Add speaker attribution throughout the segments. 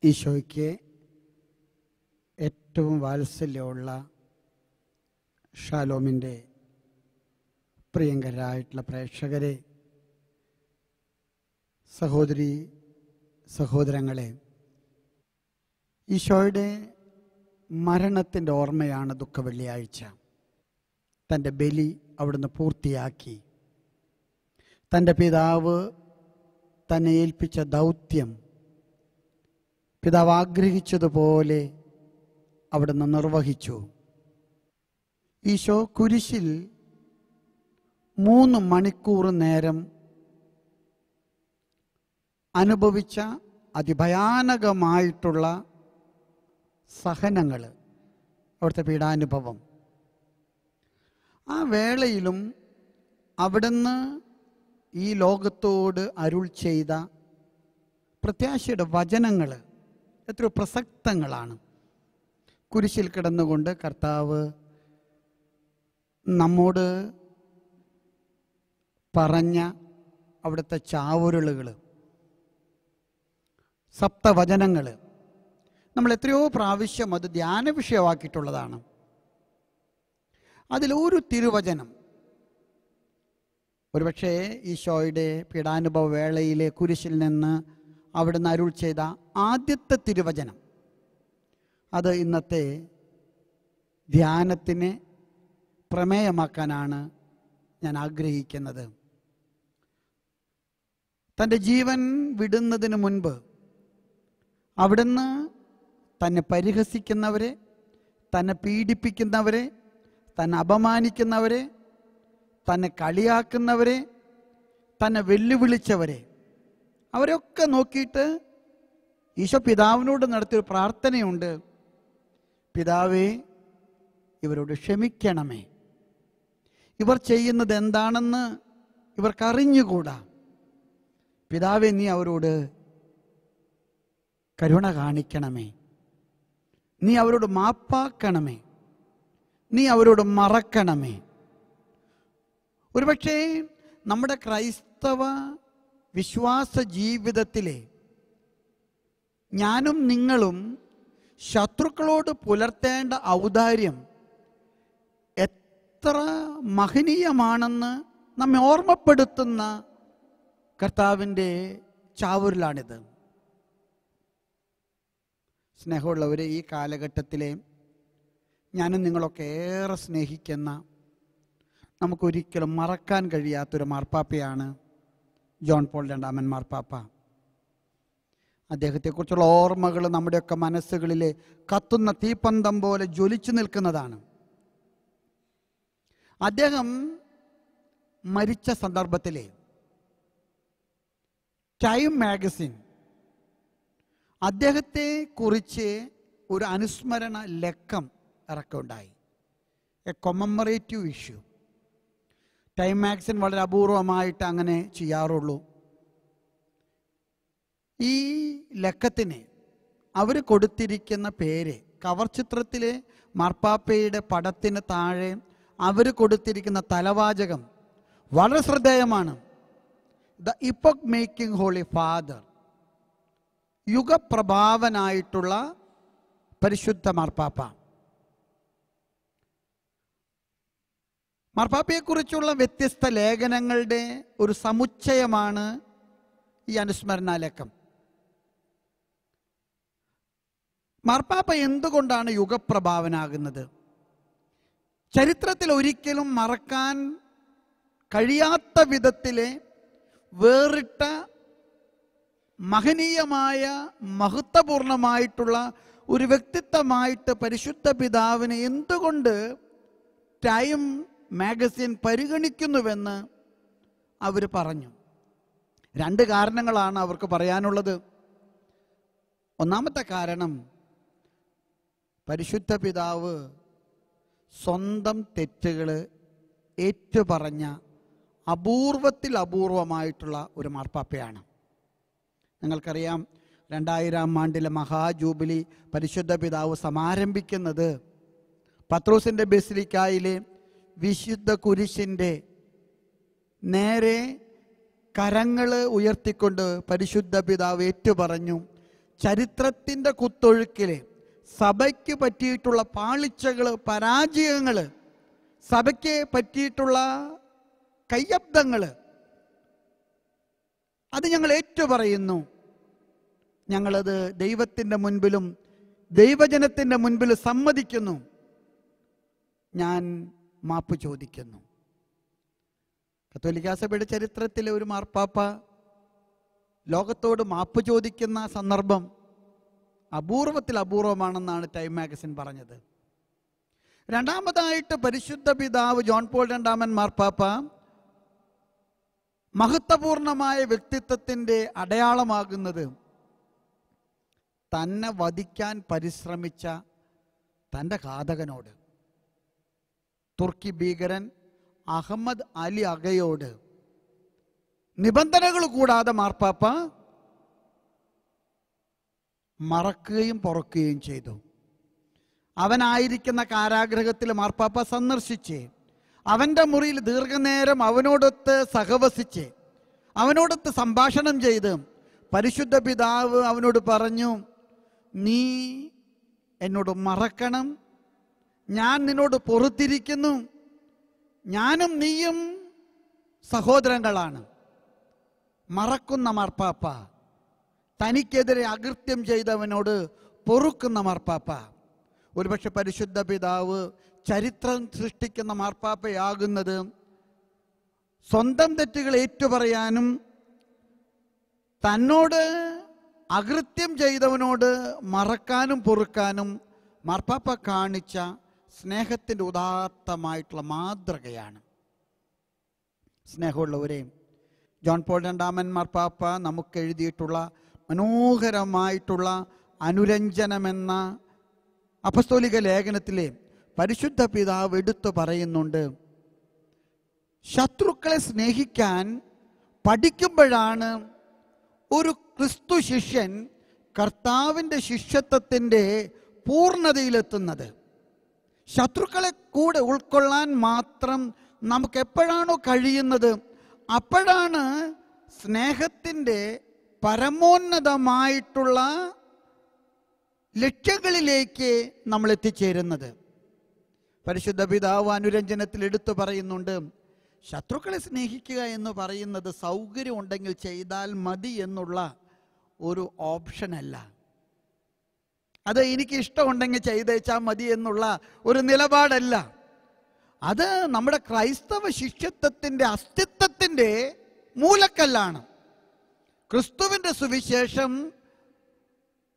Speaker 1: ഈശോയ്ക്ക് ഏറ്റവും വാത്സല്യമുള്ള ഷാലോമിൻ്റെ പ്രിയങ്കരായിട്ടുള്ള പ്രേക്ഷകരെ, സഹോദരി സഹോദരങ്ങളെ, ഈശോയുടെ മരണത്തിൻ്റെ ഓർമ്മയാണ് ദുഃഖവെള്ളിയാഴ്ച. തൻ്റെ ബലി അവിടുന്ന് പൂർത്തിയാക്കി. തൻ്റെ പിതാവ് തന്നെ ഏൽപ്പിച്ച ദൗത്യം പിതാവ് ആഗ്രഹിച്ചതുപോലെ അവിടുന്ന് നിർവഹിച്ചു. ഈശോ കുരിശിൽ 3 മണിക്കൂർ നേരം അനുഭവിച്ച അതിഭയാനകമായിട്ടുള്ള സഹനങ്ങൾ, അവിടുത്തെ പീഡാനുഭവം, ആ വേളയിലും അവിടുന്ന് ഈ ലോകത്തോട് അരുൾ ചെയ്ത പ്രത്യാശയുടെ വചനങ്ങൾ എത്രയോ പ്രസക്തങ്ങളാണ്. കുരിശിൽ കിടന്നുകൊണ്ട് കർത്താവ് നമ്മോട് പറഞ്ഞ അവിടുത്തെ ചാവുരുളുകൾ, സപ്തവചനങ്ങൾ നമ്മൾ എത്രയോ പ്രാവശ്യം അത് ധ്യാന വിഷയമാക്കിയിട്ടുള്ളതാണ്. അതിലൊരു തിരുവചനം, ഒരുപക്ഷെ ഈശോയുടെ പീഡാനുഭവ വേളയിലെ കുരിശിൽ നിന്ന് അവിടുന്ന് അരുൾ ചെയ്ത ആദ്യത്തെ തിരുവചനം, അത് ഇന്നത്തെ ധ്യാനത്തിന് പ്രമേയമാക്കാനാണ് ഞാൻ ആഗ്രഹിക്കുന്നത്. തൻ്റെ ജീവൻ വിടുന്നതിന് മുൻപ് അവിടുന്ന് തന്നെ പരിഹസിക്കുന്നവരെ, തന്നെ പീഡിപ്പിക്കുന്നവരെ, തന്നെ അപമാനിക്കുന്നവരെ, തന്നെ കളിയാക്കുന്നവരെ, തന്നെ വെല്ലുവിളിച്ചവരെ, അവരൊക്കെ നോക്കിയിട്ട് ഈശോ പിതാവിനോട് നടത്തിയൊരു പ്രാർത്ഥനയുണ്ട്. പിതാവേ, ഇവരോട് ക്ഷമിക്കണമേ, ഇവർ ചെയ്യുന്നത് എന്താണെന്ന് ഇവർക്കറിഞ്ഞുകൂടാ. പിതാവേ, നീ അവരോട് കരുണ കാണിക്കണമേ, നീ അവരോട് മാപ്പാക്കണമേ, നീ അവരോട് മറക്കണമേ. ഒരുപക്ഷെ നമ്മുടെ ക്രൈസ്തവ വിശ്വാസ ജീവിതത്തിലെ ഞാനും നിങ്ങളും ശത്രുക്കളോട് പുലർത്തേണ്ട ഔദാര്യം എത്ര മഹനീയമാണെന്ന് നമ്മെ ഓർമ്മപ്പെടുത്തുന്ന കർത്താവിൻ്റെ ചാവുരിലാണിത്. സ്നേഹമുള്ളവരെ, ഈ കാലഘട്ടത്തിലെ ഞാനും നിങ്ങളൊക്കെ ഏറെ സ്നേഹിക്കുന്ന, നമുക്കൊരിക്കലും മറക്കാൻ കഴിയാത്തൊരു മാർപ്പാപ്പയാണ് ജോൺ പോൾ II മാർപ്പാപ്പ. അദ്ദേഹത്തെക്കുറിച്ചുള്ള ഓർമ്മകൾ നമ്മുടെയൊക്കെ മനസ്സുകളിൽ കത്തുന്ന തീപ്പന്തം പോലെ ജ്വലിച്ചു നിൽക്കുന്നതാണ്. അദ്ദേഹം മരിച്ച സന്ദർഭത്തിലെ ടൈം മാഗസിൻ അദ്ദേഹത്തെ കുറിച്ച് ഒരു അനുസ്മരണ ലക്കം ഇറക്കുണ്ടായി, A commemorative issue. Time magazine വളരെ അപൂർവമായിട്ട് അങ്ങനെ ചെയ്യാറുള്ളൂ. ഈ ലക്കത്തിന് അവർ കൊടുത്തിരിക്കുന്ന പേര്, കവർ ചിത്രത്തിലെ മാർപ്പാപ്പയുടെ പടത്തിന് താഴെ അവർ കൊടുത്തിരിക്കുന്ന തലവാചകം വളരെ ശ്രദ്ധേയമാണ്. ദ ഇപ്പോക് മേക്കിംഗ് ഹോളി ഫാദർ, യുഗപ്രഭാവനായിട്ടുള്ള പരിശുദ്ധ മാർപ്പാപ്പ. മാർപ്പാപ്പയെക്കുറിച്ചുള്ള വ്യത്യസ്ത ലേഖനങ്ങളുടെ ഒരു സമുച്ചയമാണ് ഈ അനുസ്മരണാലക്കം. മാർപ്പാപ്പ എന്തുകൊണ്ടാണ് യുഗപ്രഭാവനാകുന്നത്? ചരിത്രത്തിൽ ഒരിക്കലും മറക്കാൻ കഴിയാത്ത വിധത്തിലെ വേറിട്ട മഹനീയമായ മഹത്വപൂർണമായിട്ടുള്ള ഒരു വ്യക്തിത്വമായിട്ട് പരിശുദ്ധ പിതാവിനെ എന്തുകൊണ്ട് ടൈം മാഗസിൻ പരിഗണിക്കുന്നുവെന്ന് അവർ പറഞ്ഞു. 2 കാരണങ്ങളാണ് അവർക്ക് പറയാനുള്ളത്. ഒന്നാമത്തെ കാരണം, പരിശുദ്ധ പിതാവ് സ്വന്തം തെറ്റുകൾ ഏറ്റുപറഞ്ഞ അപൂർവത്തിൽ അപൂർവമായിട്ടുള്ള ഒരു മാർപ്പാപ്പയാണ്. നിങ്ങൾക്കറിയാം, 2000 ആണ്ടിലെ മഹാജൂബിലി പരിശുദ്ധ പിതാവ് സമാരംഭിക്കുന്നത് പത്രോസിൻ്റെ ബസിലിക്കായിലെ വിശുദ്ധ കുരിശിൻ്റെ നേരെ കരങ്ങൾ ഉയർത്തിക്കൊണ്ട് പരിശുദ്ധ പിതാവ് ഏറ്റുപറഞ്ഞു, ചരിത്രത്തിൻ്റെ കുത്തൊഴുക്കില് സഭയ്ക്ക് പറ്റിയിട്ടുള്ള പാളിച്ചകൾ, പരാജയങ്ങൾ, സഭയ്ക്ക് പറ്റിയിട്ടുള്ള കയ്യബ്ദങ്ങൾ, അത് ഞങ്ങൾ ഏറ്റുപറയുന്നു. ഞങ്ങളത് ദൈവത്തിൻ്റെ മുൻപിലും ദൈവജനത്തിൻ്റെ മുൻപിൽ സമ്മതിക്കുന്നു. ഞാൻ മാപ്പ് ചോദിക്കുന്നു. കത്തോലിക്കാ സഭയുടെ ചരിത്രത്തിലെ ഒരു മാർപ്പാപ്പ ലോകത്തോട് മാപ്പ് ചോദിക്കുന്ന സന്ദർഭം അപൂർവത്തിൽ അപൂർവമാണെന്നാണ് ടൈം മാഗസിൻ പറഞ്ഞത്. രണ്ടാമതായിട്ട് പരിശുദ്ധ പിതാവ് ജോൺ പോൾ രണ്ടാമൻ മാർപ്പാപ്പ മഹത്വപൂർണമായ വ്യക്തിത്വത്തിൻ്റെ അടയാളമാകുന്നത് തന്നെ വധിക്കാൻ പരിശ്രമിച്ച തൻ്റെ ഘാതകനോട്, തുർക്കി ഭീകരൻ അഹമ്മദ് അലി അഗയോട് നിബന്ധനകൾ കൂടാതെ മാർപ്പാപ്പ മറക്കുകയും പൊറുക്കുകയും ചെയ്തു. അവനായിരിക്കുന്ന കാരാഗ്രഹത്തിൽ മാർപ്പാപ്പ സന്ദർശിച്ച് അവൻ്റെ മുറിയിൽ ദീർഘനേരം അവനോടൊത്ത് സഹവസിച്ച് അവനോടൊത്ത് സംഭാഷണം ചെയ്ത് പരിശുദ്ധ പിതാവ് അവനോട് പറഞ്ഞു, നീ എന്നോട് മറക്കണം, ഞാൻ നിന്നോട് പൊറുത്തിരിക്കുന്നു, ഞാനും നീയും സഹോദരങ്ങളാണ്. മറക്കുന്ന മാർപ്പാപ്പ, തനിക്കെതിരെ അകൃത്യം ചെയ്തവനോട് പൊറുക്കുന്ന മാർപ്പാപ്പ. ഒരുപക്ഷെ പരിശുദ്ധ പിതാവ് ചരിത്രം സൃഷ്ടിക്കുന്ന മാർപ്പാപ്പയാകുന്നത് സ്വന്തം തെറ്റുകൾ ഏറ്റുപറയാനും തന്നോട് അകൃത്യം ചെയ്തവനോട് മറക്കാനും പൊറുക്കാനും മാർപ്പാപ്പ കാണിച്ച സ്നേഹത്തിൻ്റെ ഉദാത്തമായിട്ടുള്ള മാതൃകയാണ്. സ്നേഹമുള്ളവരെ, ജോൺ പോൾ രണ്ടാമൻ മാർപ്പാപ്പ നമുക്ക് എഴുതിയിട്ടുള്ള മനോഹരമായിട്ടുള്ള അനുരഞ്ജനമെന്ന അപ്പസ്തോലിക ലേഖനത്തിലെ പരിശുദ്ധ പിതാവ് എടുത്തു പറയുന്നുണ്ട്, ശത്രുക്കളെ സ്നേഹിക്കാൻ പഠിക്കുമ്പോഴാണ് ഒരു ക്രിസ്തു ശിഷ്യൻ കർത്താവിൻ്റെ ശിഷ്യത്വത്തിൻ്റെ പൂർണ്ണതയിലെത്തുന്നത്. ശത്രുക്കളെ കൂടെ ഉൾക്കൊള്ളാൻ മാത്രം നമുക്ക് എപ്പോഴാണോ കഴിയുന്നത്, അപ്പോഴാണ് സ്നേഹത്തിൻ്റെ പരമോന്നതമായിട്ടുള്ള ലക്ഷ്യങ്ങളിലേക്ക് നമ്മൾ എത്തിച്ചേരുന്നത്. പരിശുദ്ധ പിതാവ് അനുരഞ്ജനത്തിൽ എടുത്തു പറയുന്നുണ്ട്, ശത്രുക്കളെ സ്നേഹിക്കുക എന്ന് പറയുന്നത് സൗകര്യം ഉണ്ടെങ്കിൽ ചെയ്താൽ മതി എന്നുള്ള ഒരു ഓപ്ഷനല്ല. അത് എനിക്ക് ഇഷ്ടമുണ്ടെങ്കിൽ ചെയ്തേച്ചാൽ മതി എന്നുള്ള ഒരു നിലപാടല്ല. അത് നമ്മുടെ ക്രൈസ്തവ ശിഷ്യത്വത്തിൻ്റെ അസ്തിത്വത്തിൻ്റെ മൂലക്കല്ലാണ്. ക്രിസ്തുവിൻ്റെ സുവിശേഷം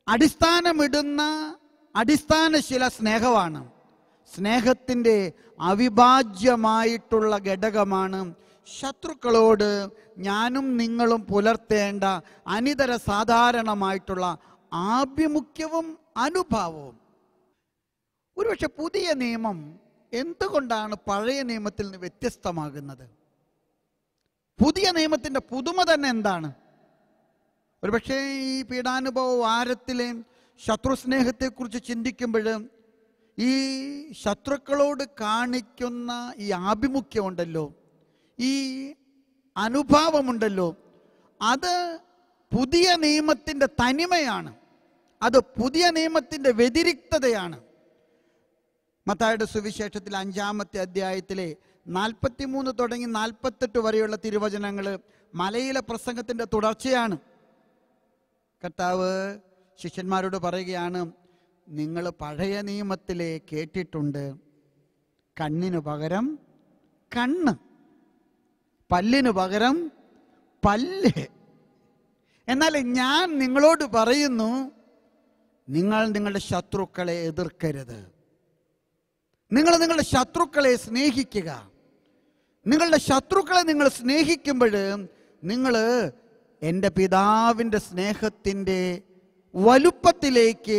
Speaker 1: അടിസ്ഥാനമിടുന്ന അടിസ്ഥാനശില സ്നേഹമാണ്. സ്നേഹത്തിൻ്റെ അവിഭാജ്യമായിട്ടുള്ള ഘടകമാണ് ശത്രുക്കളോട് ഞാനും നിങ്ങളും പുലർത്തേണ്ട അനിതര സാധാരണമായിട്ടുള്ള ആഭിമുഖ്യവും അനുഭാവവും. ഒരുപക്ഷെ പുതിയ നിയമം എന്തുകൊണ്ടാണ് പഴയ നിയമത്തിൽ നിന്ന് വ്യത്യസ്തമാകുന്നത്? പുതിയ നിയമത്തിൻ്റെ പുതുമ തന്നെ എന്താണ്? ഒരുപക്ഷെ ഈ പീഡാനുഭവ വാരത്തിലെ ശത്രുസ്നേഹത്തെക്കുറിച്ച് ചിന്തിക്കുമ്പോൾ ഈ ശത്രുക്കളോട് കാണിക്കുന്ന ഈ ആഭിമുഖ്യമുണ്ടല്ലോ, ഈ അനുഭാവമുണ്ടല്ലോ, അത് പുതിയ നിയമത്തിൻ്റെ തനിമയാണ്. അത് പുതിയ നിയമത്തിൻ്റെ വ്യതിരിക്തതയാണ്. മത്തായിയുടെ സുവിശേഷത്തിൽ 5-ാമത്തെ അധ്യായത്തിലെ 43 തുടങ്ങി 48 വരെയുള്ള തിരുവചനങ്ങൾ മലയിലെ പ്രസംഗത്തിൻ്റെ തുടർച്ചയാണ്. കർത്താവ് ശിഷ്യന്മാരോട് പറയുകയാണ്, നിങ്ങൾ പഴയ നിയമത്തിലെ കേട്ടിട്ടുണ്ട്, കണ്ണിനു പകരം കണ്ണ്, പല്ലിനു പകരം പല്ല്. എന്നാൽ ഞാൻ നിങ്ങളോട് പറയുന്നു, നിങ്ങൾ നിങ്ങളുടെ ശത്രുക്കളെ എതിർക്കരുത്. നിങ്ങൾ നിങ്ങളുടെ ശത്രുക്കളെ സ്നേഹിക്കുക. നിങ്ങളുടെ ശത്രുക്കളെ നിങ്ങൾ സ്നേഹിക്കുമ്പോൾ നിങ്ങൾ എൻ്റെ പിതാവിൻ്റെ സ്നേഹത്തിൻ്റെ വലുപ്പത്തിലേക്ക്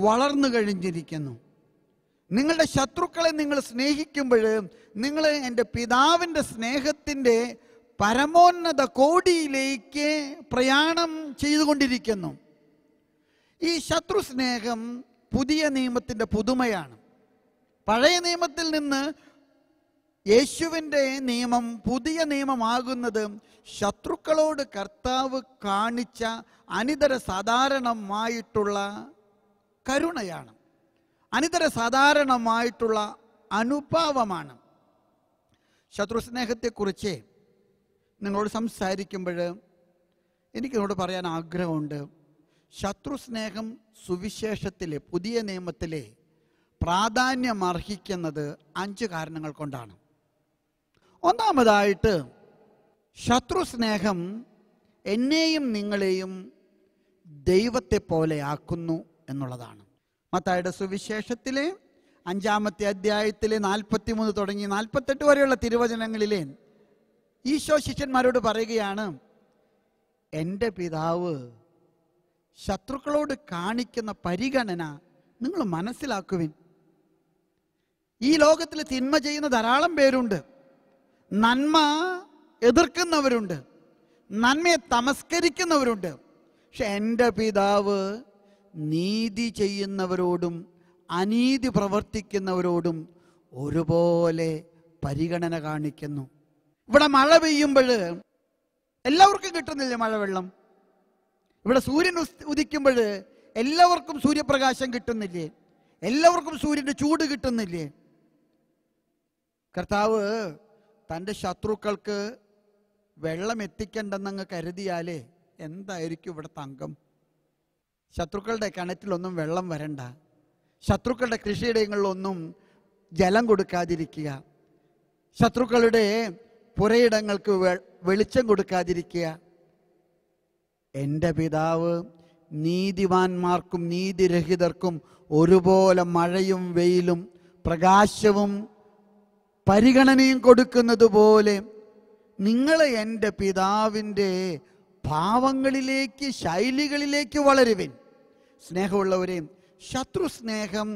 Speaker 1: വളർന്നു കഴിഞ്ഞിരിക്കുന്നു. നിങ്ങളുടെ ശത്രുക്കളെ നിങ്ങൾ സ്നേഹിക്കുമ്പോൾ നിങ്ങൾ എൻ്റെ പിതാവിൻ്റെ സ്നേഹത്തിൻ്റെ പരമോന്നത കോടിയിലേക്ക് പ്രയാണം ചെയ്തുകൊണ്ടിരിക്കുന്നു. ഈ ശത്രു സ്നേഹം പുതിയ നിയമത്തിൻ്റെ പുതുമയാണ്. പഴയ നിയമത്തിൽ നിന്ന് യേശുവിൻ്റെ നിയമം പുതിയ നിയമമാകുന്നത് ശത്രുക്കളോട് കർത്താവ് കാണിച്ച അനിതര സാധാരണമായിട്ടുള്ള കരുണയാണ്, അനിതര സാധാരണമായിട്ടുള്ള അനുഭാവമാണ്. ശത്രുസ്നേഹത്തെക്കുറിച്ച് നിങ്ങളോട് സംസാരിക്കുമ്പോൾ എനിക്ക് നിങ്ങളോട് പറയാൻ ആഗ്രഹമുണ്ട്. ശത്രുസ്നേഹം സുവിശേഷത്തിലെ പുതിയ നിയമത്തിലെ പ്രാധാന്യം അർഹിക്കുന്നത് 5 കാരണങ്ങൾ കൊണ്ടാണ്. ഒന്നാമതായിട്ട്, ശത്രുസ്നേഹം എന്നെയും നിങ്ങളെയും ദൈവത്തെ പോലെ ആക്കുന്നു എന്നുള്ളതാണ്. മത്തായിയുടെ സുവിശേഷത്തിലെ 5-ാമത്തെ അധ്യായത്തിലെ 43 തുടങ്ങി 48 വരെയുള്ള തിരുവചനങ്ങളിലെ ഈശോ ശിഷ്യന്മാരോട് പറയുകയാണ്, എൻ്റെ പിതാവ് ശത്രുക്കളോട് കാണിക്കുന്ന പരിഗണന നിങ്ങൾ മനസ്സിലാക്കുവിൻ. ഈ ലോകത്തിൽ തിന്മ ചെയ്യുന്ന ധാരാളം പേരുണ്ട്, നന്മ എതിർക്കുന്നവരുണ്ട്, നന്മയെ തമസ്കരിക്കുന്നവരുണ്ട്. പക്ഷെ എൻ്റെ പിതാവ് നീതി ചെയ്യുന്നവരോടും അനീതി പ്രവർത്തിക്കുന്നവരോടും ഒരുപോലെ പരിഗണന കാണിക്കുന്നു. ഇവിടെ മഴ പെയ്യുമ്പോൾ എല്ലാവർക്കും കിട്ടുന്നില്ലേ മഴവെള്ളം? ഇവിടെ സൂര്യൻ ഉദിക്കുമ്പോൾ എല്ലാവർക്കും സൂര്യപ്രകാശം കിട്ടുന്നില്ലേ? എല്ലാവർക്കും സൂര്യൻ്റെ ചൂട് കിട്ടുന്നില്ലേ? കർത്താവ് തൻ്റെ ശത്രുക്കൾക്ക് വെള്ളം എത്തിക്കണ്ടെന്നങ്ങ് കരുതിയാലേ എന്തായിരിക്കും ഇവിടെ തങ്കം? ശത്രുക്കളുടെ കിണറ്റിലൊന്നും വെള്ളം വരണ്ട, ശത്രുക്കളുടെ കൃഷിയിടങ്ങളിലൊന്നും ജലം കൊടുക്കാതിരിക്കുക, ശത്രുക്കളുടെ പുരയിടങ്ങൾക്ക് വെളിച്ചം കൊടുക്കാതിരിക്കുക. എൻ്റെ പിതാവ് നീതിമാന്മാർക്കും നീതിരഹിതർക്കും ഒരുപോലെ മഴയും വെയിലും പ്രകാശവും പരിഗണനയും കൊടുക്കുന്നത് പോലെ നിങ്ങൾ എൻ്റെ പിതാവിൻ്റെ ഭാവങ്ങളിലേക്ക്, ശൈലികളിലേക്ക് വളരുവിൻ. സ്നേഹമുള്ളവരെ, ശത്രുസ്നേഹം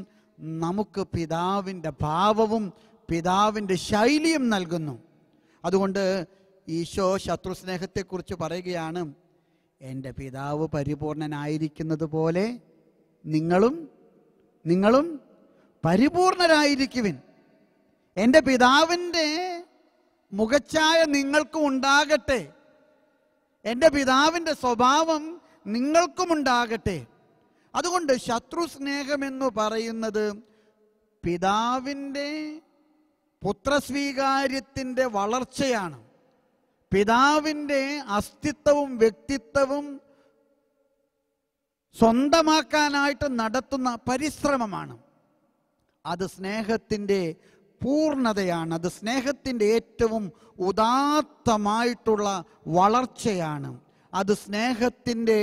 Speaker 1: നമുക്ക് പിതാവിൻ്റെ ഭാവവും പിതാവിൻ്റെ ശൈലിയും നൽകുന്നു. അതുകൊണ്ട് ഈശോ ശത്രുസ്നേഹത്തെക്കുറിച്ച് പറയുകയാണ്, എൻ്റെ പിതാവ് പരിപൂർണനായിരിക്കുന്നത് പോലെ നിങ്ങളും പരിപൂർണരായിരിക്കുവിൻ. എൻ്റെ പിതാവിൻ്റെ മുഖച്ഛായ നിങ്ങൾക്കും ഉണ്ടാകട്ടെ, എൻ്റെ പിതാവിൻ്റെ സ്വഭാവം നിങ്ങൾക്കും ഉണ്ടാകട്ടെ. അതുകൊണ്ട് ശത്രുസ്നേഹമെന്ന് പറയുന്നത് പിതാവിൻ്റെ പുത്രസ്വീകാര്യത്തിൻ്റെ വളർച്ചയാണ്, പിതാവിൻ്റെ അസ്തിത്വവും വ്യക്തിത്വവും സ്വന്തമാക്കാനായിട്ട് നടത്തുന്ന പരിശ്രമമാണ്. അത് സ്നേഹത്തിൻ്റെ പൂർണ്ണതയാണ്, അത് സ്നേഹത്തിൻ്റെ ഏറ്റവും ഉദാത്തമായിട്ടുള്ള വളർച്ചയാണ്, അത് സ്നേഹത്തിൻ്റെ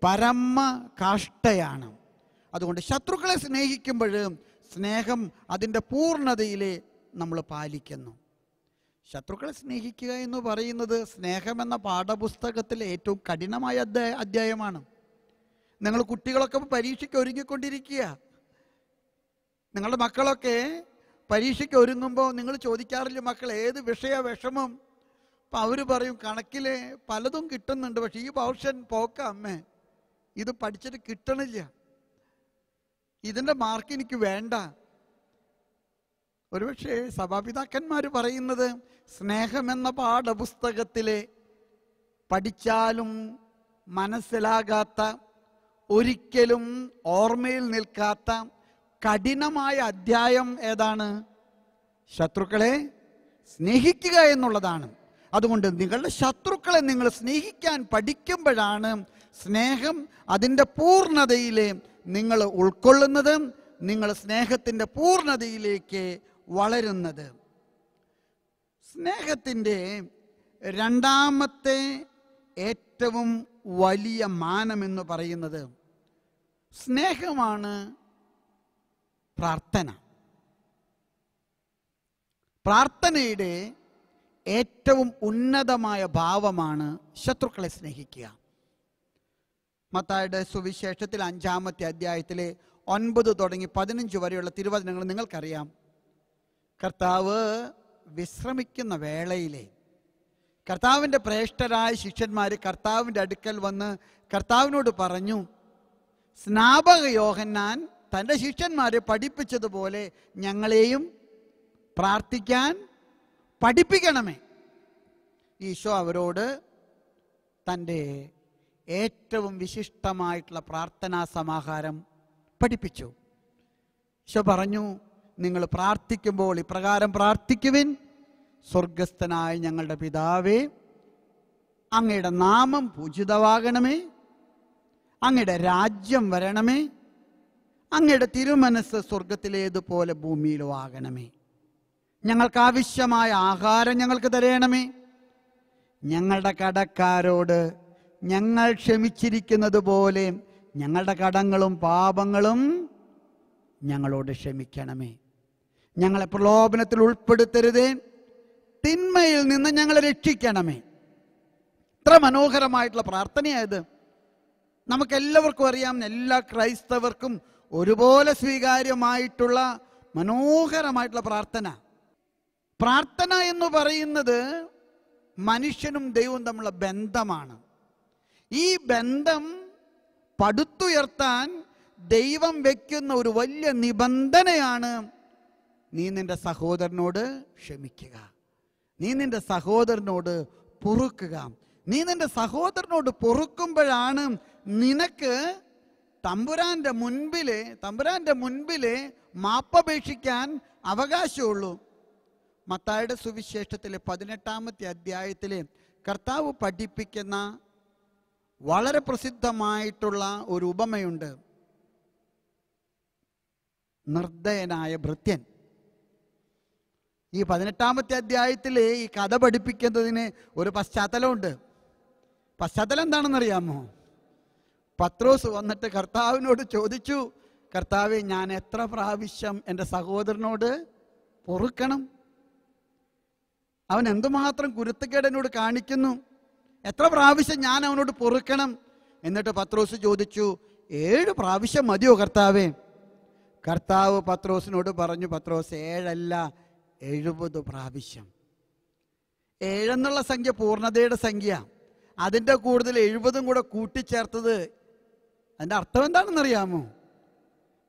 Speaker 1: പരമ കാഷ്ഠയാണ്. അതുകൊണ്ട് ശത്രുക്കളെ സ്നേഹിക്കുമ്പോൾ സ്നേഹം അതിൻ്റെ പൂർണ്ണതയിലെ നമ്മൾ പാലിക്കുന്നു. ശത്രുക്കളെ സ്നേഹിക്കുക എന്ന് പറയുന്നത് സ്നേഹമെന്ന പാഠപുസ്തകത്തിലെ ഏറ്റവും കഠിനമായ അധ്യായമാണ്. നിങ്ങൾ കുട്ടികളൊക്കെ പരീക്ഷയ്ക്ക് ഒരുങ്ങിക്കൊണ്ടിരിക്കുക. നിങ്ങളുടെ മക്കളൊക്കെ പരീക്ഷയ്ക്ക് ഒരുങ്ങുമ്പോൾ നിങ്ങൾ ചോദിക്കാറില്ല, മക്കൾ ഏത് വിഷയ വിഷമം? അപ്പം അവർ പറയും, കണക്കിൽ പലതും കിട്ടുന്നുണ്ട്, പക്ഷെ ഈ പോർഷൻ പോക്ക അമ്മേ, ഇത് പഠിച്ചിട്ട് കിട്ടണില്ല, ഇതിൻ്റെ മാർക്ക് എനിക്ക് വേണ്ട. ഒരുപക്ഷെ സഭാപിതാക്കന്മാർ പറയുന്നത് സ്നേഹമെന്ന പാഠപുസ്തകത്തിലെ പഠിച്ചാലും മനസ്സിലാകാത്ത, ഒരിക്കലും ഓർമ്മയിൽ നിൽക്കാത്ത കഠിനമായ അധ്യായം ഏതാണ്? ശത്രുക്കളെ സ്നേഹിക്കുക എന്നുള്ളതാണ്. അതുകൊണ്ട് നിങ്ങളുടെ ശത്രുക്കളെ നിങ്ങൾ സ്നേഹിക്കാൻ പഠിക്കുമ്പോഴാണ് സ്നേഹം അതിൻ്റെ പൂർണ്ണതയിൽ നിങ്ങൾ ഉൾക്കൊള്ളുന്നത്, നിങ്ങൾ സ്നേഹത്തിൻ്റെ പൂർണ്ണതയിലേക്ക് വളരുന്നത്. സ്നേഹത്തിൻ്റെ രണ്ടാമത്തെ ഏറ്റവും വലിയ മാനമെന്ന് പറയുന്നത് സ്നേഹമാണ് പ്രാർത്ഥന. പ്രാർത്ഥനയുടെ ഏറ്റവും ഉന്നതമായ ഭാവമാണ് ശത്രുക്കളെ സ്നേഹിക്കുക. മത്തായിയുടെ സുവിശേഷത്തിൽ 5-ാമത്തെ അധ്യായത്തിലെ 9 തുടങ്ങി 15 വരെയുള്ള തിരുവചനങ്ങൾ നിങ്ങൾക്കറിയാം. കർത്താവ് വിശ്രമിക്കുന്ന വേളയിലെ കർത്താവിൻ്റെ ശ്രേഷ്ഠരായ ശിഷ്യന്മാർ കർത്താവിൻ്റെ അടുക്കൽ വന്ന് കർത്താവിനോട് പറഞ്ഞു, സ്നാപക യോഹന്നാൻ തൻ്റെ ശിഷ്യന്മാരെ പഠിപ്പിച്ചതുപോലെ ഞങ്ങളെയും പ്രാർത്ഥിക്കാൻ പഠിപ്പിക്കണമേ. ഈശോ അവരോട് തൻ്റെ ഏറ്റവും വിശിഷ്ടമായിട്ടുള്ള പ്രാർത്ഥനാ സമാഹാരം പഠിപ്പിച്ചു. ഈശോ പറഞ്ഞു, നിങ്ങൾ പ്രാർത്ഥിക്കുമ്പോൾ ഇപ്രകാരം പ്രാർത്ഥിക്കുവിൻ: സ്വർഗസ്ഥനായ ഞങ്ങളുടെ പിതാവേ, അങ്ങയുടെ നാമം പൂജിതമാകണമേ, അങ്ങയുടെ രാജ്യം വരണമേ, അങ്ങയുടെ തിരുമനസ് സ്വർഗത്തിലേതുപോലെ ഭൂമിയിലും ആകണമേ. ഞങ്ങൾക്ക് ആവശ്യമായ ആഹാരം ഞങ്ങൾക്ക് തരണമേ. ഞങ്ങളുടെ കടക്കാരോട് ഞങ്ങൾ ക്ഷമിച്ചിരിക്കുന്നത് പോലെ ഞങ്ങളുടെ കടങ്ങളും പാപങ്ങളും ഞങ്ങളോട് ക്ഷമിക്കണമേ. ഞങ്ങളെ പ്രലോഭനത്തിൽ ഉൾപ്പെടുത്തരുതേ, തിന്മയിൽ നിന്ന് ഞങ്ങളെ രക്ഷിക്കണമേ. ഇത്ര മനോഹരമായിട്ടുള്ള പ്രാർത്ഥനയായത്. നമുക്കെല്ലാവർക്കും അറിയാം, എല്ലാ ക്രൈസ്തവർക്കും ഒരുപോലെ സ്വീകാര്യമായിട്ടുള്ള മനോഹരമായിട്ടുള്ള പ്രാർത്ഥന. പ്രാർത്ഥന എന്ന് പറയുന്നത് മനുഷ്യനും ദൈവവും തമ്മിലുള്ള ബന്ധമാണ്. ഈ ബന്ധം പടുത്തുയർത്താൻ ദൈവം വയ്ക്കുന്ന ഒരു വലിയ നിബന്ധനയാണ്: നീ നിന്റെ സഹോദരനോട് ക്ഷമിക്കുക, നീ നിന്റെ സഹോദരനോട് പൊറുക്കുക. നീ നിന്റെ സഹോദരനോട് പൊറുക്കുമ്പോഴാണ് നിനക്ക് തമ്പുരാന്റെ മുൻപിലെ മാപ്പപേക്ഷിക്കാൻ അവകാശമുള്ളൂ. മത്തായിയുടെ സുവിശേഷത്തിലെ 18-ാമത്തെ അധ്യായത്തിലെ കർത്താവ് പഠിപ്പിക്കുന്ന വളരെ പ്രസിദ്ധമായിട്ടുള്ള ഒരു ഉപമയുണ്ട്. നിർദ്ദയനായ ഭൃത്യൻ. ഈ 18-ാമത്തെ അധ്യായത്തിലെ ഈ കഥ പഠിപ്പിക്കുന്നതിന് ഒരു പശ്ചാത്തലമുണ്ട്. പശ്ചാത്തലം എന്താണെന്നറിയാമോ? പത്രോസ് വന്നിട്ട് കർത്താവിനോട് ചോദിച്ചു, കർത്താവേ, ഞാൻ എത്ര പ്രാവശ്യം എൻ്റെ സഹോദരനോട് പൊറുക്കണം? അവൻ എന്തുമാത്രം കുരുത്തക്കേട് എന്നോട് കാണിക്കുന്നു, എത്ര പ്രാവശ്യം ഞാൻ അവനോട് പൊറുക്കണം? എന്നിട്ട് പത്രോസ് ചോദിച്ചു, 7 പ്രാവശ്യം മതിയോ കർത്താവേ? കർത്താവ് പത്രോസിനോട് പറഞ്ഞു, പത്രോസ്, 7 അല്ല 70 പ്രാവശ്യം. 7 എന്നുള്ള സംഖ്യ പൂർണ്ണതയുടെ സംഖ്യ. അതിൻ്റെ കൂടുതൽ 70 കൂടെ കൂട്ടിച്ചേർത്തത്. അതിൻ്റെ അർത്ഥം എന്താണെന്നറിയാമോ?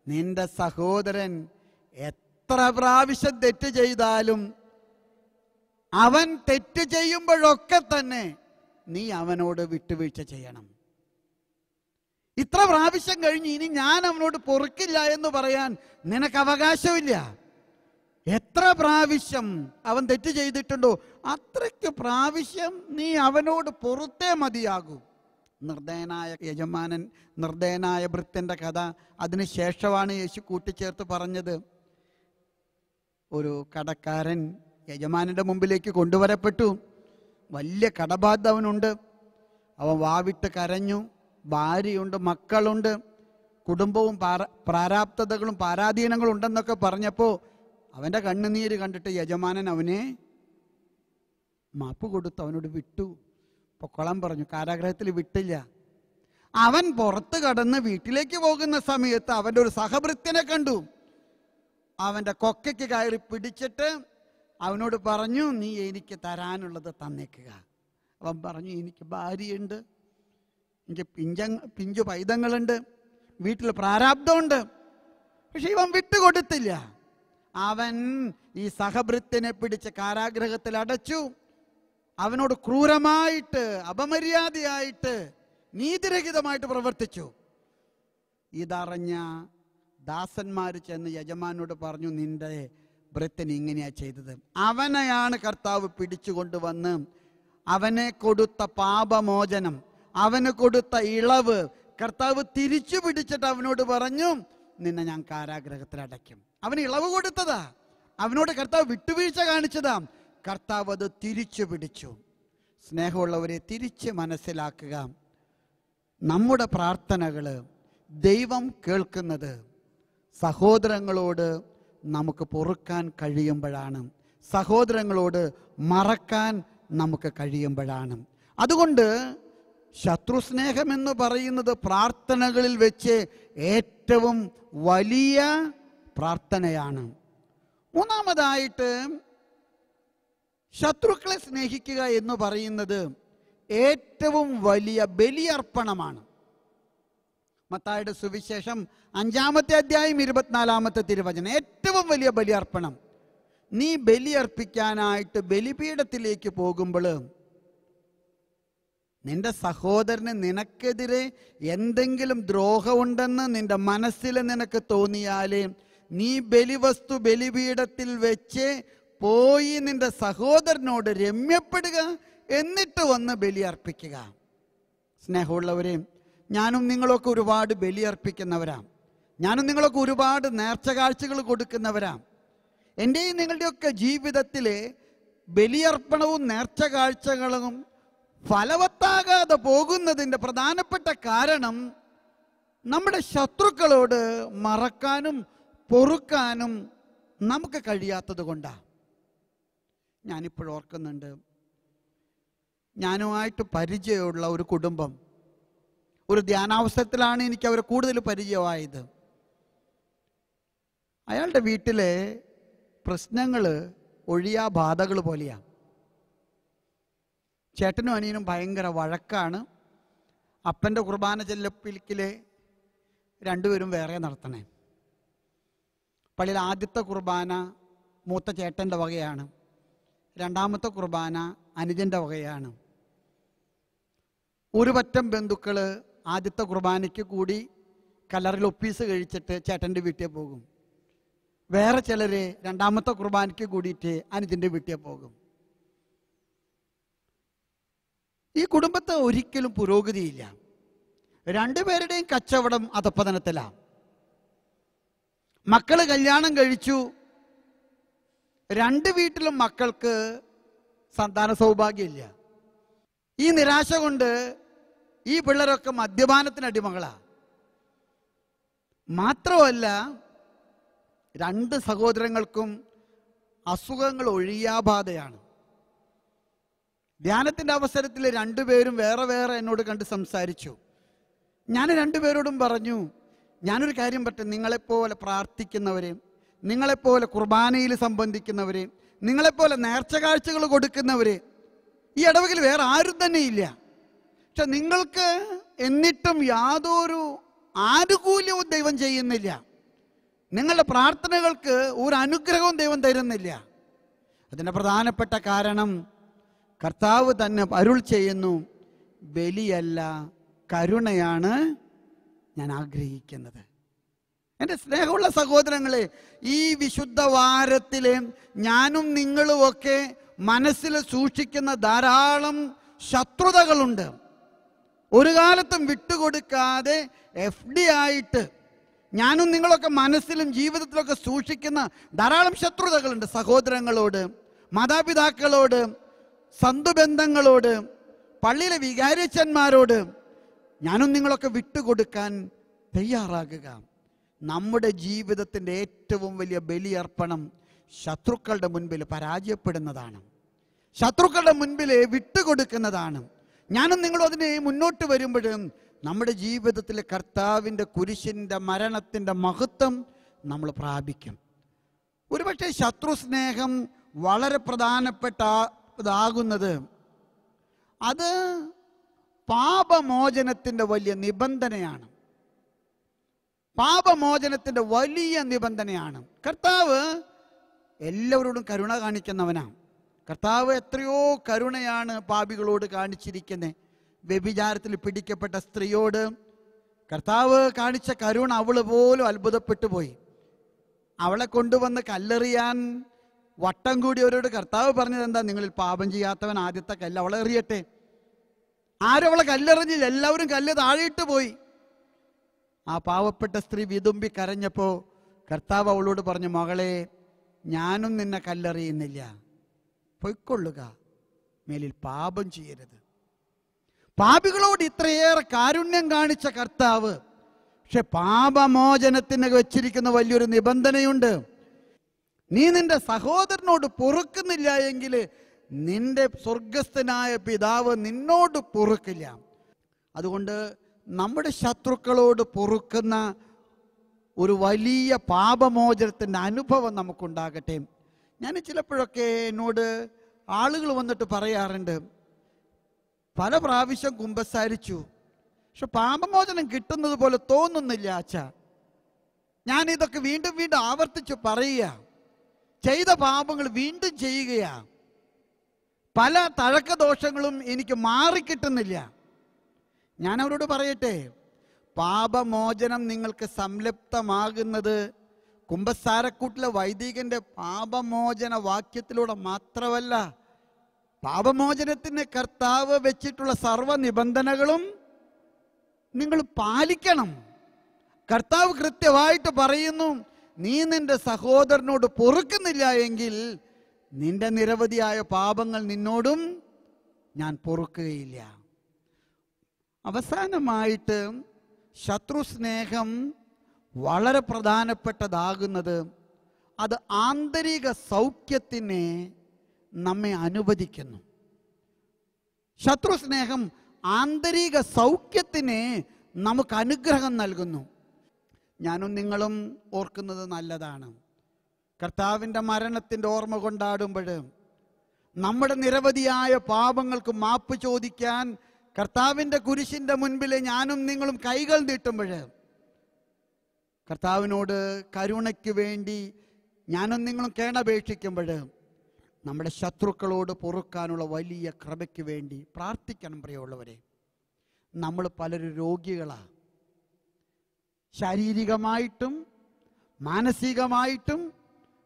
Speaker 1: നിന്റെ സഹോദരൻ എത്ര പ്രാവശ്യം തെറ്റ് ചെയ്താലും അവൻ തെറ്റ് ചെയ്യുമ്പോഴൊക്കെ തന്നെ നീ അവനോട് വിട്ടുവീഴ്ച ചെയ്യണം. ഇത്ര പ്രാവശ്യം കഴിഞ്ഞ് ഇനി ഞാൻ അവനോട് പൊറുക്കില്ല എന്ന് പറയാൻ നിനക്ക് അവകാശമില്ല. എത്ര പ്രാവശ്യം അവൻ തെറ്റ് ചെയ്തിട്ടുണ്ടോ അത്രയ്ക്ക് പ്രാവശ്യം നീ അവനോട് പൊറുത്തേ മതിയാകൂ. നിർദ്ദയനായ യജമാനൻ, നിർദ്ദയനായ ഭൃത്യൻ്റെ കഥ അതിനുശേഷമാണ് യേശു കൂട്ടിച്ചേർത്ത് പറഞ്ഞത്. ഒരു കടക്കാരൻ യജമാനൻ്റെ മുമ്പിലേക്ക് കൊണ്ടുവരപ്പെട്ടു. വലിയ കടബാധ അവനുണ്ട്. അവൻ വാവിട്ട് കരഞ്ഞു. ഭാര്യയുണ്ട്, മക്കളുണ്ട്, കുടുംബവും പ്രാരാബ്ധതകളും പാരാധീനങ്ങളും ഉണ്ടെന്നൊക്കെ പറഞ്ഞപ്പോൾ അവൻ്റെ കണ്ണുനീര് കണ്ടിട്ട് യജമാനൻ അവനെ മാപ്പ് കൊടുത്തു, അവനോട് വിട്ടു, പൊക്കോളാൻ പറഞ്ഞു. കാരാഗ്രഹത്തിൽ വിട്ടില്ല. അവൻ പുറത്ത് കടന്ന് വീട്ടിലേക്ക് പോകുന്ന സമയത്ത് അവൻ്റെ ഒരു സഹഭൃത്യനെ കണ്ടു. അവൻ്റെ കൊക്കയ്ക്ക് കയറി പിടിച്ചിട്ട് അവനോട് പറഞ്ഞു, നീ എനിക്ക് തരാനുള്ളത് തന്നേക്കുക. അവൻ പറഞ്ഞു, എനിക്ക് ഭാര്യയുണ്ട്, എനിക്ക് പിഞ്ചു പൈതങ്ങളുണ്ട്, വീട്ടിൽ പ്രാരാബ്ധമുണ്ട്. പക്ഷെ ഇവൻ വിട്ടുകൊടുത്തില്ല. അവൻ ഈ സഹഭൃത്യനെ പിടിച്ച് കാരാഗ്രഹത്തിൽ അടച്ചു. അവനോട് ക്രൂരമായിട്ട്, അപമര്യാദയായിട്ട്, നീതിരഹിതമായിട്ട് പ്രവർത്തിച്ചു. ഇതറിഞ്ഞ ദാസന്മാർ ചെന്ന് യജമാനോട് പറഞ്ഞു, നിന്റെ ഭൃത്യൻ ഇങ്ങനെയാ ചെയ്തത്. അവനെയാണ് കർത്താവ് പിടിച്ചുകൊണ്ടുവന്ന് അവനെ കൊടുത്ത പാപമോചനം, അവന് കൊടുത്ത ഇളവ് കർത്താവ് തിരിച്ചു പിടിച്ചിട്ട് അവനോട് പറഞ്ഞു, നിന്നെ ഞാൻ കാരാഗ്രഹത്തിൽ അടയ്ക്കും. അവന് ഇളവ് കൊടുത്തതാ, അവനോട് കർത്താവ് വിട്ടുവീഴ്ച കാണിച്ചതാ. കർത്താവ് അത് തിരിച്ചു പിടിച്ചു. സ്നേഹമുള്ളവരെ, തിരിച്ച് മനസ്സിലാക്കുക, നമ്മുടെ പ്രാർത്ഥനകൾ ദൈവം കേൾക്കുന്നത് സഹോദരങ്ങളോട് നമുക്ക് പൊറുക്കാൻ കഴിയുമ്പോഴാണ്, സഹോദരങ്ങളോട് മറക്കാൻ നമുക്ക് കഴിയുമ്പോഴാണ്. അതുകൊണ്ട് ശത്രുസ്നേഹം എന്ന് പറയുന്നത് പ്രാർത്ഥനകളിൽ വെച്ച് ഏറ്റവും വലിയ പ്രാർത്ഥനയാണ്. മൂന്നാമതായിട്ട്, ശത്രുക്കളെ സ്നേഹിക്കുക എന്ന് പറയുന്നത് ഏറ്റവും വലിയ ബലിയർപ്പണമാണ്. മത്തായിയുടെ സുവിശേഷം 5-ാമത്തെ അധ്യായം 24-ാമത്തെ തിരുവചനം, ഏറ്റവും വലിയ ബലിയർപ്പണം. നീ ബലിയർപ്പിക്കാനായിട്ട് ബലിപീഠത്തിലേക്ക് പോകുമ്പോൾ നിന്റെ സഹോദരന് നിനക്കെതിരെ എന്തെങ്കിലും ദ്രോഹമുണ്ടെന്ന് നിന്റെ മനസ്സിൽ നിനക്ക് തോന്നിയാൽ നീ ബലിവസ്തു ബലിപീഠത്തിൽ വെച്ച് പോയി നിന്റെ സഹോദരനോട് രമ്യപ്പെടുക, എന്നിട്ട് വന്ന് ബലിയർപ്പിക്കുക. സ്നേഹമുള്ളവരെ, ഞാനും നിങ്ങളൊക്കെ ഒരുപാട് ബലിയർപ്പിക്കുന്നവരാം. ഞാനും നിങ്ങളൊക്കെ ഒരുപാട് നേർച്ച കാഴ്ചകൾ കൊടുക്കുന്നവരാം. എൻ്റെയും നിങ്ങളുടെയൊക്കെ ജീവിതത്തിലെ ബലിയർപ്പണവും നേർച്ച കാഴ്ചകളും ഫലവത്താകാതെ പോകുന്നതിൻ്റെ പ്രധാനപ്പെട്ട കാരണം നമ്മുടെ ശത്രുക്കളോട് മറക്കാനും പൊറുക്കാനും നമുക്ക് കഴിയാത്തത് കൊണ്ടാണ്. ഞാനിപ്പോഴും ഓർക്കുന്നുണ്ട്, ഞാനുമായിട്ട് പരിചയമുള്ള ഒരു കുടുംബം, ഒരു ധ്യാനാവസരത്തിലാണ് എനിക്ക് അവരെ കൂടുതൽ പരിചയമായത്. അയാളുടെ വീട്ടിലെ പ്രശ്നങ്ങൾ ഒഴിയാബാധകൾ പോലെയാണ്. ചേട്ടനും അനിയനും ഭയങ്കര വഴക്കാണ്. അപ്പൻ്റെ കുർബാന ചെല്ലപ്പിലിക്കിൽ രണ്ടുപേരും വേറെ നടത്തണേ. പള്ളിയിൽ ആദ്യത്തെ കുർബാന മൂത്ത ചേട്ടൻ്റെ വകയാണ്, രണ്ടാമത്തെ കുർബാന അനുജൻ്റെ വകയാണ്. ഒരു പറ്റം ബന്ധുക്കൾ ആദ്യത്തെ കുർബാനയ്ക്ക് കൂടി കല്ലറിൽ ഒപ്പീസ് കഴിച്ചിട്ട് ചേട്ടൻ്റെ വീട്ടിൽ പോകും. വേറെ ചിലർ രണ്ടാമത്തെ കുർബാനയ്ക്ക് കൂടിയിട്ട് അനുജൻ്റെ വീട്ടിൽ പോകും. ഈ കുടുംബത്തെ ഒരിക്കലും പുരോഗതിയില്ല. രണ്ടുപേരുടെയും കച്ചവടം അധപ്പതനത്തിലാണ്. മക്കള് കല്യാണം കഴിച്ചു. രണ്ട് വീട്ടിലും മക്കൾക്ക് സന്താന സൗഭാഗ്യമില്ല. ഈ നിരാശ കൊണ്ട് ഈ പിള്ളേരൊക്കെ മദ്യപാനത്തിന് അടിമകളാ. മാത്രമല്ല, രണ്ട് സഹോദരങ്ങൾക്കും അസുഖങ്ങൾ ഒഴിയാബാധയാണ്. ധ്യാനത്തിൻ്റെ അവസരത്തിൽ രണ്ടുപേരും വേറെ വേറെ എന്നോട് കണ്ട് സംസാരിച്ചു. ഞാൻ രണ്ടുപേരോടും പറഞ്ഞു, ഞാനൊരു കാര്യം പറ്റും, നിങ്ങളെപ്പോലെ പ്രാർത്ഥിക്കുന്നവരെ, നിങ്ങളെപ്പോലെ കുർബാനയിൽ സംബന്ധിക്കുന്നവരെ, നിങ്ങളെപ്പോലെ നേർച്ച കാഴ്ചകൾ കൊടുക്കുന്നവരെ ഈ ഇടവകയിൽ വേറെ ആരും തന്നെ ഇല്ല. പക്ഷെ നിങ്ങൾക്ക് എന്നിട്ടും യാതൊരു ആനുകൂല്യവും ദൈവം ചെയ്യുന്നില്ല. നിങ്ങളുടെ പ്രാർത്ഥനകൾക്ക് ഒരു അനുഗ്രഹവും ദൈവം തരുന്നില്ല. അതിൻ്റെ പ്രധാനപ്പെട്ട കാരണം കർത്താവ് തന്നെ അരുൾ ചെയ്യുന്നു, ബലിയല്ല കരുണയാണ് ഞാൻ ആഗ്രഹിക്കുന്നത്. എൻ്റെ സ്നേഹമുള്ള സഹോദരങ്ങളെ, ഈ വിശുദ്ധ വാരത്തിലെ ഞാനും നിങ്ങളുമൊക്കെ മനസ്സിൽ സൂക്ഷിക്കുന്ന ധാരാളം ശത്രുതകളുണ്ട്. ഒരു കാലത്തും വിട്ടുകൊടുക്കാതെ FD ആയിട്ട് ഞാനും നിങ്ങളൊക്കെ മനസ്സിലും ജീവിതത്തിലൊക്കെ സൂക്ഷിക്കുന്ന ധാരാളം ശത്രുതകളുണ്ട്. സഹോദരങ്ങളോട്, മാതാപിതാക്കളോട്, സന്ധുബന്ധങ്ങളോട്, പള്ളിയിലെ വികാരിയച്ചന്മാരോട് ഞാനും നിങ്ങളൊക്കെ വിട്ടുകൊടുക്കാൻ തയ്യാറാകുക. നമ്മുടെ ജീവിതത്തിൻ്റെ ഏറ്റവും വലിയ ബലിയർപ്പണം ശത്രുക്കളുടെ മുൻപിൽ പരാജയപ്പെടുന്നതാണ്, ശത്രുക്കളുടെ മുൻപിൽ വിട്ടുകൊടുക്കുന്നതാണ്. ഞാനും നിങ്ങളും അതിന് മുന്നോട്ട് വരുമ്പോഴും നമ്മുടെ ജീവിതത്തിൽ കർത്താവിൻ്റെ കുരിശിൻ്റെ മരണത്തിൻ്റെ മഹത്വം നമ്മൾ പ്രാപിക്കും. ഒരുപക്ഷെ ശത്രു സ്നേഹം വളരെ പ്രധാനപ്പെട്ടതാകുന്നത് അത് പാപമോചനത്തിൻ്റെ വലിയ നിബന്ധനയാണ്. പാപമോചനത്തിൻ്റെ വലിയ നിബന്ധനയാണ്. കർത്താവ് എല്ലാവരോടും കരുണ കാണിക്കുന്നവനാണ്. കർത്താവ് എത്രയോ കരുണയാണ് പാപികളോട് കാണിച്ചിരിക്കുന്നത്. വ്യഭിചാരത്തിൽ പിടിക്കപ്പെട്ട സ്ത്രീയോട് കർത്താവ് കാണിച്ച കരുണ അവള് പോലും അത്ഭുതപ്പെട്ടു പോയി. അവളെ കൊണ്ടുവന്ന് കല്ലെറിയാൻ വട്ടം കൂടിയവരോട് കർത്താവ് പറഞ്ഞത് എന്താ? നിങ്ങളിൽ പാപം ചെയ്യാത്തവൻ ആദ്യത്തെ കല്ല് അവളെ എറിയട്ടെ. ആരവളെ കല്ലെറിഞ്ഞില്ല, എല്ലാവരും കല്ല് താഴെയിട്ട് പോയി. ആ പാവപ്പെട്ട സ്ത്രീ വിതുമ്പി കരഞ്ഞപ്പോൾ കർത്താവ് അവളോട് പറഞ്ഞു, മകളെ, ഞാനും നിന്നെ കല്ലെറിയുന്നില്ല, പൊയ്ക്കൊള്ളുക, മേലിൽ പാപം ചെയ്യരുത്. പാപികളോട് ഇത്രയേറെ കാരുണ്യം കാണിച്ച കർത്താവ്, പക്ഷെ പാപമോചനത്തിന് വെച്ചിരിക്കുന്ന വലിയൊരു നിബന്ധനയുണ്ട്. നീ നിന്റെ സഹോദരനോട് പൊറുക്കുന്നില്ല എങ്കിൽ നിന്റെ സ്വർഗസ്ഥനായ പിതാവ് നിന്നോട് പൊറുക്കില്ല. അതുകൊണ്ട് നമ്മുടെ ശത്രുക്കളോട് പൊറുക്കുന്ന ഒരു വലിയ പാപമോചനത്തിൻ്റെ അനുഭവം നമുക്കുണ്ടാകട്ടെ. ഞാൻ ചിലപ്പോഴൊക്കെ എന്നോട് ആളുകൾ വന്നിട്ട് പറയാറുണ്ട്, പല പ്രാവശ്യം കുമ്പസാരിച്ചു, പക്ഷെ പാപമോചനം കിട്ടുന്നത് പോലെ തോന്നുന്നില്ല അച്ഛാ. ഞാനിതൊക്കെ വീണ്ടും വീണ്ടും ആവർത്തിച്ച് പറയുക. ചെയ്ത പാപങ്ങൾ വീണ്ടും ചെയ്യുകയാ. പല തഴക്കദോഷങ്ങളും എനിക്ക് മാറിക്കിട്ടുന്നില്ല. ഞാൻ അവരോട് പറയട്ടെ, പാപമോചനം നിങ്ങൾക്ക് സംലപ്തമാകുന്നത് കുമ്പസാരക്കൂട്ടിലെ വൈദികന്റെ പാപമോചന വാക്യത്തിലൂടെ മാത്രമല്ല. പാപമോചനത്തിന് കർത്താവ് വെച്ചിട്ടുള്ള സർവ്വ നിബന്ധനകളും നിങ്ങൾ പാലിക്കണം. കർത്താവ് കൃത്യമായിട്ട് പറയുന്നു, നീ നിന്റെ സഹോദരനോട് പൊറുക്കുന്നില്ല എങ്കിൽ നിന്റെ നിരവധിയായ പാപങ്ങൾ നിന്നോടും ഞാൻ പൊറുക്കുകയില്ല. അവസാനമായിട്ട് ശത്രുസ്നേഹം വളരെ പ്രധാനപ്പെട്ടതാകുന്നത് അത് ആന്തരിക സൗഖ്യത്തിനെ നമ്മെ അനുവദിക്കുന്നു. ശത്രുസ്നേഹം ആന്തരിക സൗഖ്യത്തിന് നമുക്ക് അനുഗ്രഹം നൽകുന്നു. ഞാനും നിങ്ങളും ഓർക്കുന്നത് നല്ലതാണ്. കർത്താവിൻ്റെ മരണത്തിൻ്റെ ഓർമ്മ കൊണ്ടാടുമ്പോൾ നമ്മുടെ നിരവധിയായ പാപങ്ങൾക്ക് മാപ്പ് ചോദിക്കാൻ കർത്താവിൻ്റെ കുരിശിൻ്റെ മുൻപിൽ ഞാനും നിങ്ങളും കൈകൾ നീട്ടുമ്പോൾ കർത്താവിനോട് കരുണയ്ക്ക് വേണ്ടി ഞാനും നിങ്ങളും കേണപേക്ഷിക്കുമ്പോൾ നമ്മുടെ ശത്രുക്കളോട് പൊറുക്കാനുള്ള വലിയ കൃപയ്ക്ക് വേണ്ടി പ്രാർത്ഥിക്കണം. പ്രിയമുള്ളവരെ, നമ്മൾ പലരും രോഗികളാണ്. ശാരീരികമായിട്ടും മാനസികമായിട്ടും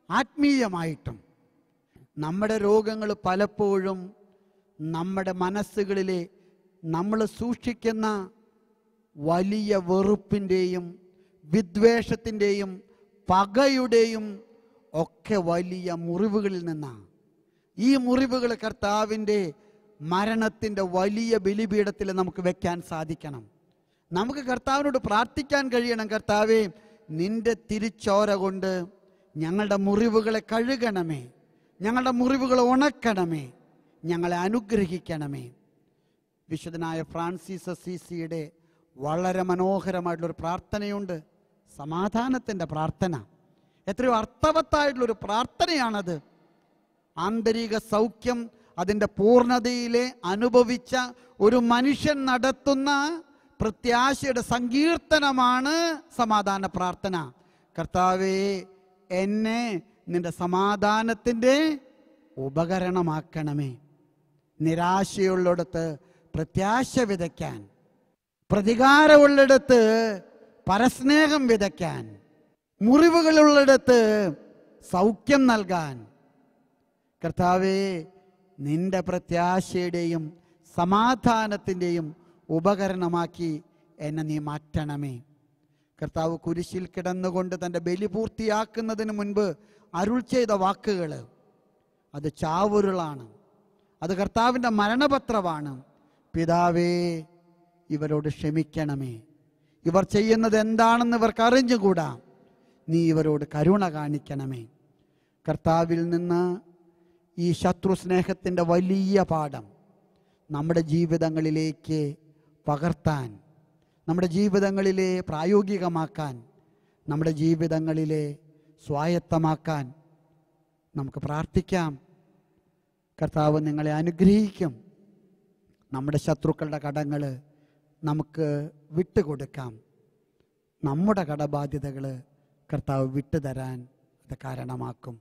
Speaker 1: ആത്മീയമായിട്ടും നമ്മുടെ രോഗങ്ങൾ പലപ്പോഴും നമ്മുടെ മനസ്സുകളിലെ നമ്മൾ സൂക്ഷിക്കുന്ന വലിയ വെറുപ്പിൻ്റെയും വിദ്വേഷത്തിൻ്റെയും പകയുടെയും ഒക്കെ വലിയ മുറിവുകളിൽ നിന്നാണ്. ഈ മുറിവുകൾ കർത്താവിൻ്റെ മരണത്തിൻ്റെ വലിയ ബലിപീഠത്തിൽ നമുക്ക് വെക്കാൻ സാധിക്കണം. നമുക്ക് കർത്താവിനോട് പ്രാർത്ഥിക്കാൻ കഴിയണം, കർത്താവേ, നിന്റെ തിരിച്ചോര കൊണ്ട് ഞങ്ങളുടെ മുറിവുകളെ കഴുകണമേ, ഞങ്ങളുടെ മുറിവുകളെ ഉണക്കണമേ, ഞങ്ങളെ അനുഗ്രഹിക്കണമേ. വിശുദ്ധനായ ഫ്രാൻസിസ് അസീസിയുടെ വളരെ മനോഹരമായിട്ടുള്ളൊരു പ്രാർത്ഥനയുണ്ട്, സമാധാനത്തിൻ്റെ പ്രാർത്ഥന. എത്രയോ അർത്ഥവത്തായിട്ടുള്ളൊരു പ്രാർത്ഥനയാണത്. ആന്തരിക സൗഖ്യം അതിൻ്റെ പൂർണ്ണതയിലെ അനുഭവിച്ച ഒരു മനുഷ്യൻ നടത്തുന്ന പ്രത്യാശയുടെ സങ്കീർത്തനമാണ് സമാധാന പ്രാർത്ഥന. കർത്താവേ, എന്നെ നിന്റെ സമാധാനത്തിൻ്റെ ഉപകരണമാക്കണമേ. നിരാശയുള്ളിടത്ത് പ്രത്യാശ വിതയ്ക്കാൻ, പ്രതികാരമുള്ളിടത്ത് പരസ്നേഹം വിതയ്ക്കാൻ, മുറിവുകളുള്ളിടത്ത് സൗഖ്യം നൽകാൻ. കർത്താവേ, നിന്റെ പ്രത്യാശയുടെയും സമാധാനത്തിൻ്റെയും ഉപകരണമാക്കി എന്നെ നീ മാറ്റണമേ. കർത്താവ് കുരിശിൽ കിടന്നുകൊണ്ട് തൻ്റെ ബലി പൂർത്തിയാക്കുന്നതിന് മുൻപ് അരുൾ ചെയ്ത വാക്കുകൾ അത് ചാവുരുളാണ്, അത് കർത്താവിൻ്റെ മരണപത്രമാണ്. പിതാവേ, ഇവരോട് ക്ഷമിക്കണമേ, ഇവർ ചെയ്യുന്നത് എന്താണെന്ന് ഇവർക്ക് അറിഞ്ഞുകൂടാ, നീ ഇവരോട് കരുണ കാണിക്കണമേ. കർത്താവിൽ നിന്ന് ഈ ശത്രു സ്നേഹത്തിൻ്റെ വലിയ പാഠം നമ്മുടെ ജീവിതങ്ങളിലേക്ക് പകർത്താൻ, നമ്മുടെ ജീവിതങ്ങളിലെ പ്രായോഗികമാക്കാൻ, നമ്മുടെ ജീവിതങ്ങളിലെ സ്വായത്തമാക്കാൻ നമുക്ക് പ്രാർത്ഥിക്കാം. കർത്താവ് നിങ്ങളെ അനുഗ്രഹിക്കും. നമ്മുടെ ശത്രുക്കളുടെ കടങ്ങൾ നമുക്ക് വിട്ടുകൊടുക്കാം. നമ്മുടെ കടബാധ്യതകൾ കർത്താവ് വിട്ടുതരാൻ അത് കാരണമാക്കും.